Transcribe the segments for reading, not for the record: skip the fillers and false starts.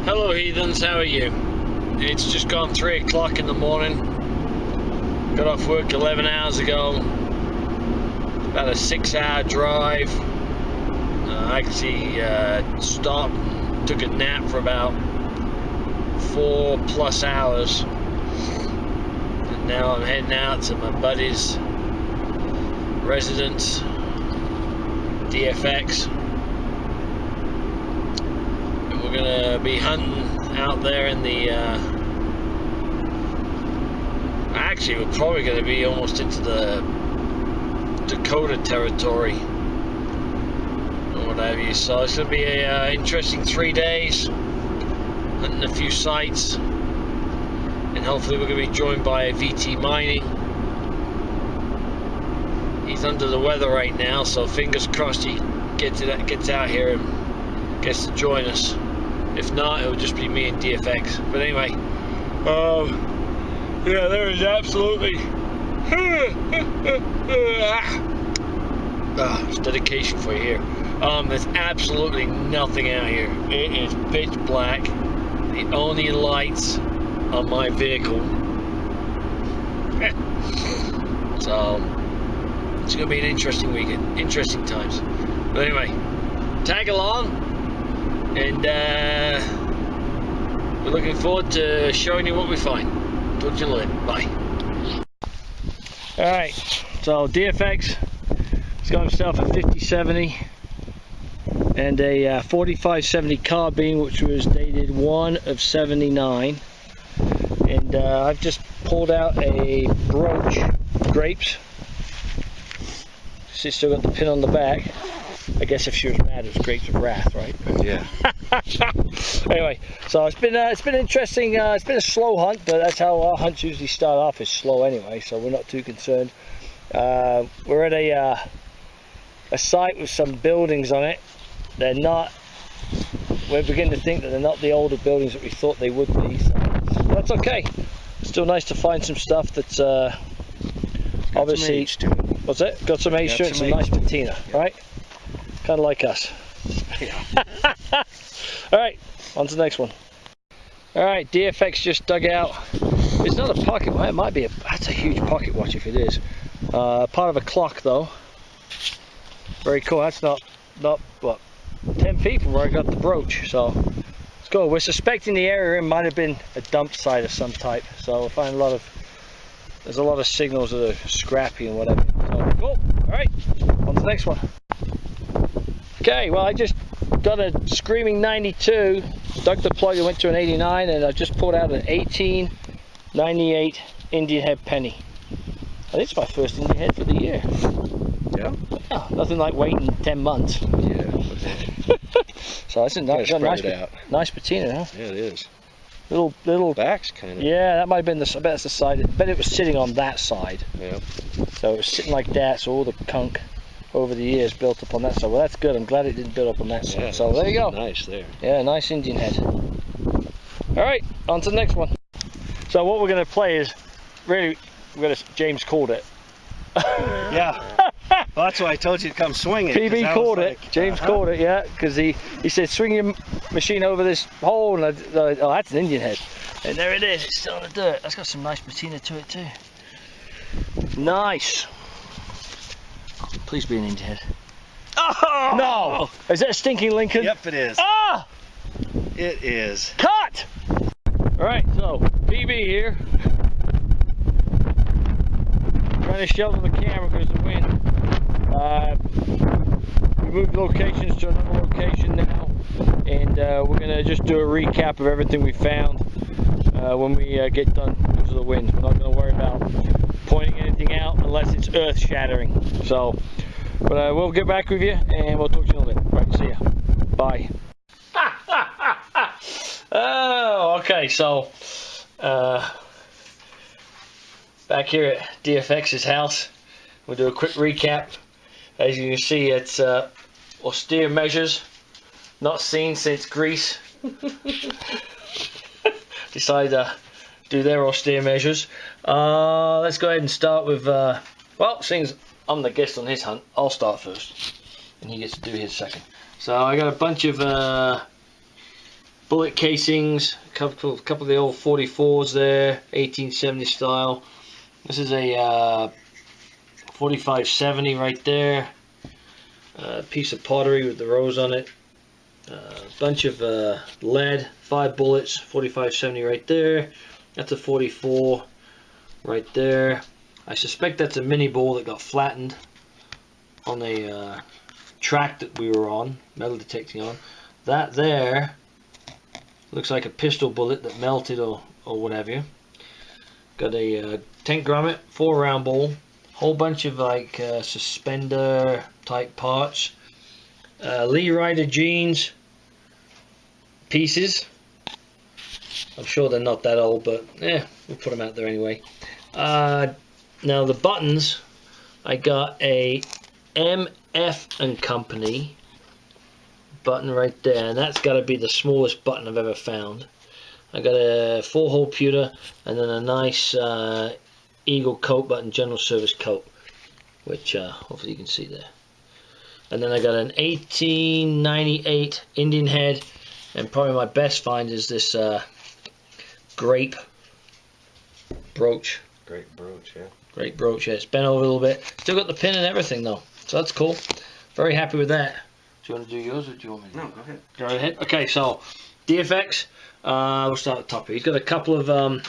Hello heathens, how are you? It's just gone 3 o'clock in the morning. Got off work 11 hours ago. About a 6-hour drive. Actually stopped and took a nap for about 4+ hours. And now I'm heading out to my buddy's residence, DFX. And we're gonna be hunting out there in the actually we're probably going to be almost into the Dakota territory or what have you, so it's going to be a interesting 3 days hunting a few sites, and hopefully we're going to be joined by VT Mining. He's under the weather right now, so fingers crossed he gets out here and gets to join us. If not, it'll just be me and DFX. But anyway, yeah, there is absolutely it's dedication for you here. There's absolutely nothing out here. It is pitch black. The only lights on my vehicle. So it's gonna be an interesting weekend, interesting times. But anyway, tag along. And we're looking forward to showing you what we find. Talk to you later. Bye. Alright, so DFX has got himself a 5070 and a 4570 carbine, which was dated 1/79. And I've just pulled out a brooch grapes. She's still got the pin on the back. I guess if she was mad, it was grapes of wrath, right? Yeah. Anyway, so it's been interesting. It's been a slow hunt, but that's how our hunts usually start off, is slow anyway. So we're not too concerned. We're at a site with some buildings on it. They're not. We're beginning to think that they're not the older buildings that we thought they would be. So that's okay. It's still nice to find some stuff that's obviously. What's it? Got some age to it. Some nice patina, yeah. Right? Kind of like us. Yeah. Alright, on to the next one. Alright, DFX just dug out. It's not a pocket watch, it might be that's a huge pocket watch if it is. Part of a clock though. Very cool. That's not what, 10 feet from where I got the brooch. So let's go. We're suspecting the area might have been a dump site of some type. So we'll find there's a lot of signals that are scrappy and whatever. So cool. Alright, on to the next one. Okay, well I just got a screaming 92, dug the plug and went to an 89, and I've just pulled out an 1898 Indian head penny. I think it's my first Indian head for the year. Yeah? Oh, nothing like waiting 10 months. Yeah. So that's a nice patina, huh? Yeah, it is. Little backs kind of. Yeah, that might have been I bet that's the side. I bet it was sitting on that side. Yeah. So it was sitting like that, so all the kunk over the years built up on that side. Well, that's good. I'm glad it didn't build up on that side. Yeah, so there you go. Nice there. Yeah, nice Indian head. All right, on to the next one. So what we're going to play is really, James called it. Yeah. Well, that's why I told you to come swing it. PB called it. James called it, yeah, because he said swing your machine over this hole, and oh, that's an Indian head. And there it is. It's still on the dirt. That's got some nice patina to it too. Nice. Please be an Indian head. Oh! No! Is that a stinking Lincoln? Yep, it is. Ah! It is. Cut! Alright, so, PB here. Trying to shelter the camera because of the wind. We moved locations to another location now. And we're going to just do a recap of everything we found when we get done because of the wind. We're not going to worry about pointing anything out unless it's earth shattering. So, but we'll get back with you and we'll talk to you in a little bit. Right, see ya. Bye. Oh, okay, so back here at DFX's house, we'll do a quick recap. As you can see, it's austere measures, not seen since Greece. Decided to do their austere measures. Let's go ahead and start with, well, since I'm the guest on his hunt, I'll start first, and he gets to do his second. So I got a bunch of bullet casings, a couple of the old 44s there, 1870 style. This is a 4570 right there. A piece of pottery with the rose on it. A bunch of lead, 5 bullets, 4570 right there. That's a 44 right there. I suspect that's a mini ball that got flattened on a track that we were on, metal detecting on. That there looks like a pistol bullet that melted or what have you. Got a 10 grommet, 4 round ball, whole bunch of like suspender type parts, Lee Ryder jeans pieces. I'm sure they're not that old, but yeah, we'll put them out there anyway. Now the buttons, I got a MF and Company button right there, and that's got to be the smallest button I've ever found. I got a 4-hole pewter and then a nice Eagle coat button, general service coat, which hopefully you can see there. And then I got an 1898 Indian head, and probably my best find is this grape brooch. Great brooch, yeah. Great brooch, yeah. It's bent over a little bit. Still got the pin and everything though, so that's cool. Very happy with that. Do you want to do yours or do you want me to? No, go ahead. Go ahead. Okay, so DFX. We'll start at the top here. He's got a couple of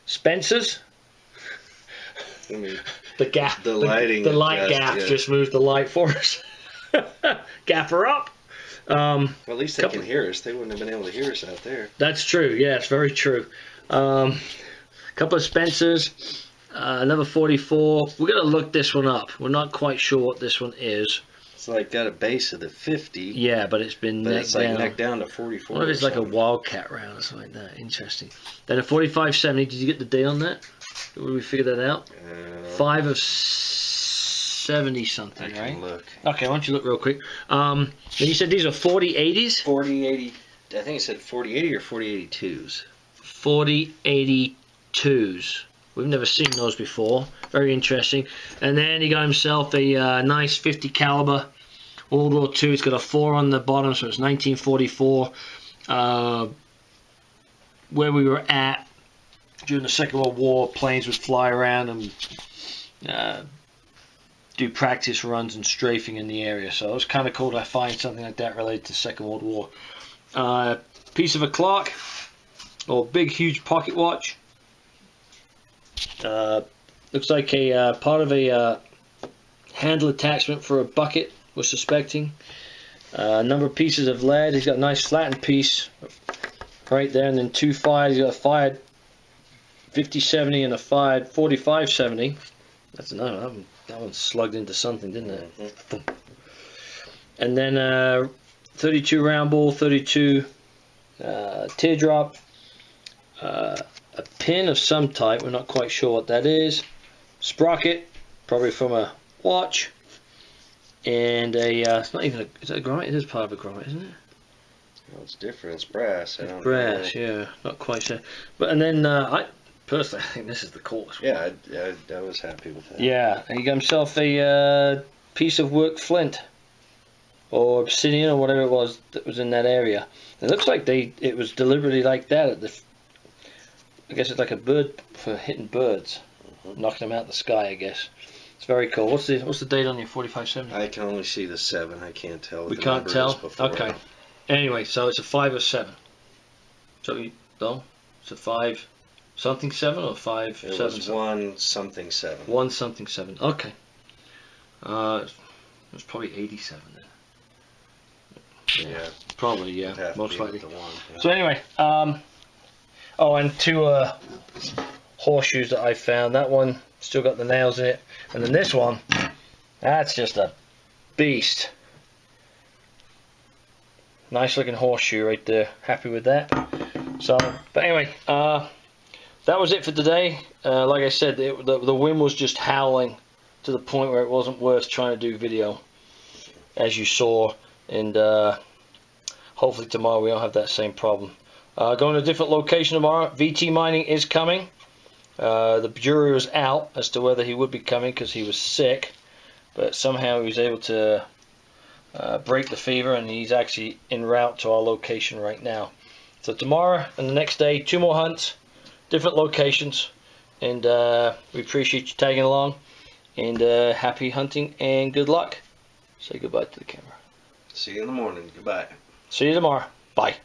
Spencers. I mean, The gap, the lighting, the light gap just moved the light for us. Gap her up. Well, at least they can hear us. They wouldn't have been able to hear us out there. That's true. Yeah, it's very true. Couple of Spencers. Another 44. We're gonna look this one up. We're not quite sure what this one is. It's like got a base of the 50. Yeah, but it's been necked down. Necked down to 44. What if it's like a Wildcat round or something like that? Interesting. Then a 4570. Did you get the date on that? Did we figure that out? 5 of 70 something, right? Look. Okay, why don't you look real quick? Then you said these are 4080s? 4080. I think it said 4080 or 4082s. 4082s. We've never seen those before. Very interesting. And then he got himself a nice 50 caliber World War II. It's got a 4 on the bottom, so it's 1944. Where we were at during the Second World War, planes would fly around and do practice runs and strafing in the area. So it was kind of cool to find something like that related to the Second World War. Piece of a clock, or big huge pocket watch. Looks like a part of a handle attachment for a bucket, we're suspecting. A number of pieces of lead. He's got a nice flattened piece right there, and then 2 fired. He's got a fired 5070 and a fired 4570. That's another one. That one slugged into something, didn't it? Mm-hmm. And then 32 round ball, 32 teardrop. A pin of some type, we're not quite sure what that is. Sprocket, probably from a watch. And a, it's not even a, is that a grommet? It is part of a grommet, isn't it? Well, it's different, it's brass. It's brass, yeah, not quite sure. But, and then, I personally, I think this is the coolest one. Yeah, I was happy with that. Yeah, and he got himself a piece of worked flint. Or obsidian, or whatever it was that was in that area. It looks like it was deliberately like that at the, I guess it's like a bird for hitting birds, knocking them out of the sky. I guess it's very cool. What's the date on your 4570? I can only see the 7. I can't tell. We can't tell. Okay. Anyway, so it's a 5 or 7. So you no, it's a 5 something 7 or 5 7. It was 1 something 7. 1 something 7. Okay. It was probably 87 then. Yeah. Probably, yeah. Most likely. The one, yeah. So anyway, oh, and 2 horseshoes that I found. That one still got the nails in it, and then this one, that's just a beast. Nice looking horseshoe right there. Happy with that. So, but anyway, that was it for today. Like I said, the wind was just howling to the point where it wasn't worth trying to do video, as you saw, and hopefully tomorrow we don't have that same problem. Going to a different location tomorrow. VT Mining is coming. The jury was out as to whether he would be coming because he was sick, but somehow he was able to break the fever, and he's actually en route to our location right now. So tomorrow and the next day, 2 more hunts, different locations, and we appreciate you tagging along. And happy hunting and good luck. Say goodbye to the camera. See you in the morning. Goodbye. See you tomorrow. Bye.